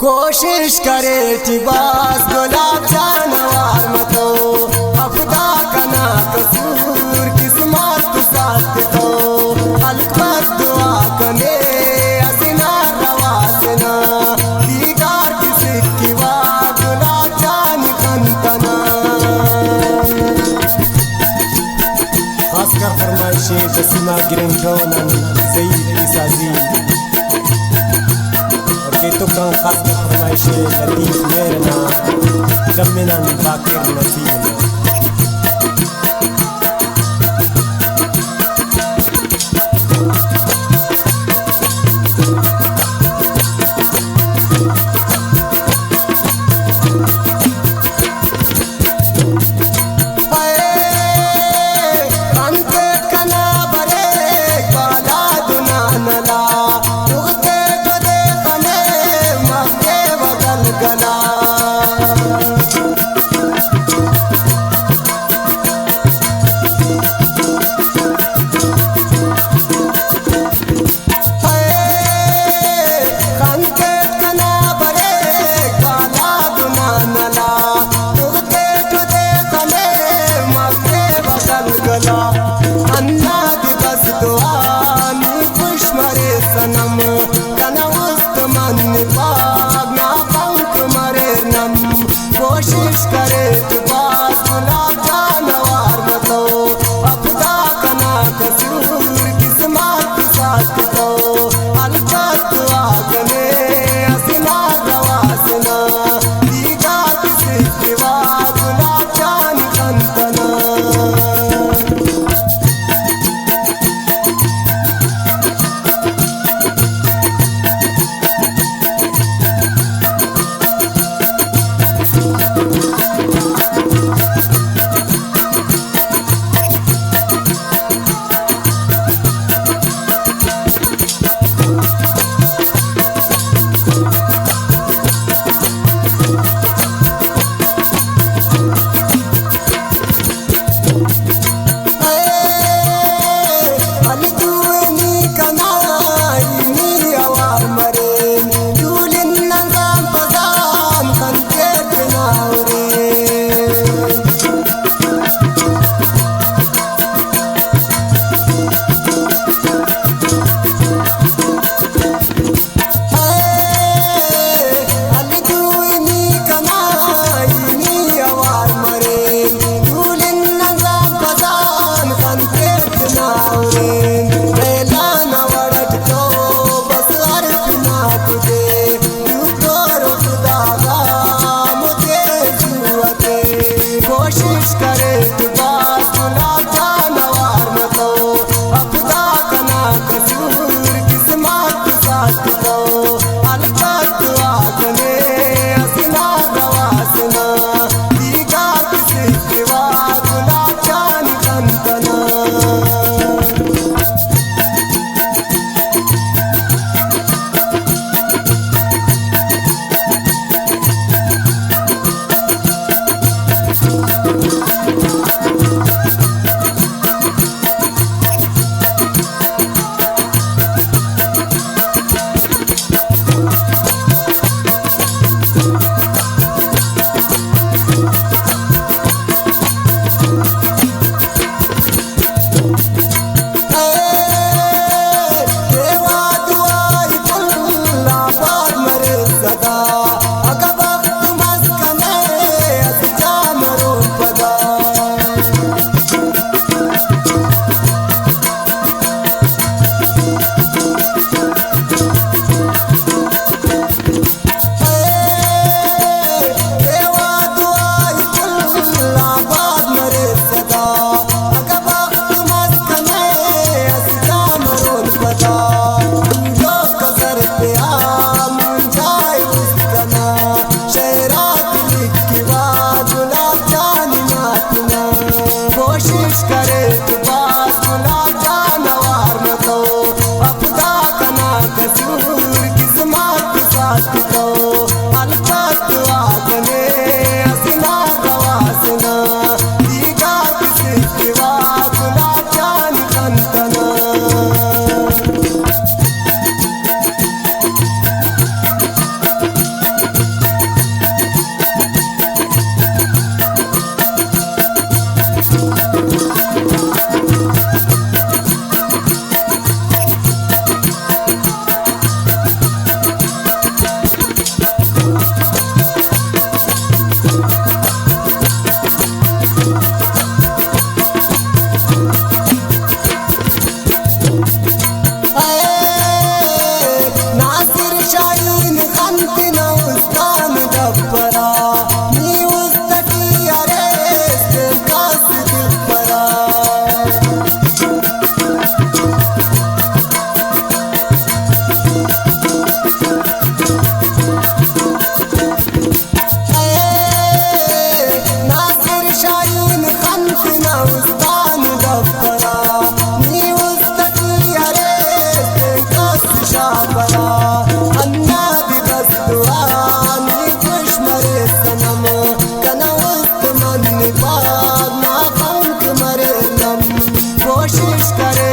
कोशिश करे थी बस गुलाब जानवर मतो अपना कना कसूर किस्मत साथ तो अलफत दुआ कने हसीना रवासना दीदार किसी की वा गुलाब जान खंतना। खासकर फरमाइशे तस्मा गिरंटोन सईद की साजी तो कम खास कर फरमाइशे लतीफ मेरना गमिनन बाकिर नसीम। सनम कना उस्त मन पाग ना पंख मरे नम कोशिश करे तू बात गुलाब जानवर मतो अपना कना कसूर किस्मत साथ तो अलफत आगने हसीना रवासना दीगा किसी की वा गुलाब जान खंतना। कोशिश करे तू बात गुलाब जानवर मतो अपना कना कसूर किस्मत साथ तो अलफत आगने हसीना रवासना दीगा किसी की वा गुलाब जान खंतना। कोशिश करे तू बात गुलाब जानवर मतो अपना कना कसूर किस्मत साथ तो अलफत आगने हसीना रवासना दीगा किसी की वा गुलाब जान खंतना। وسطان دبرا ني وسطي هريت قص شعبرا النبي بس دواني تشمر السنم كان وسط من بار ما فوت مرنم کوشش کرے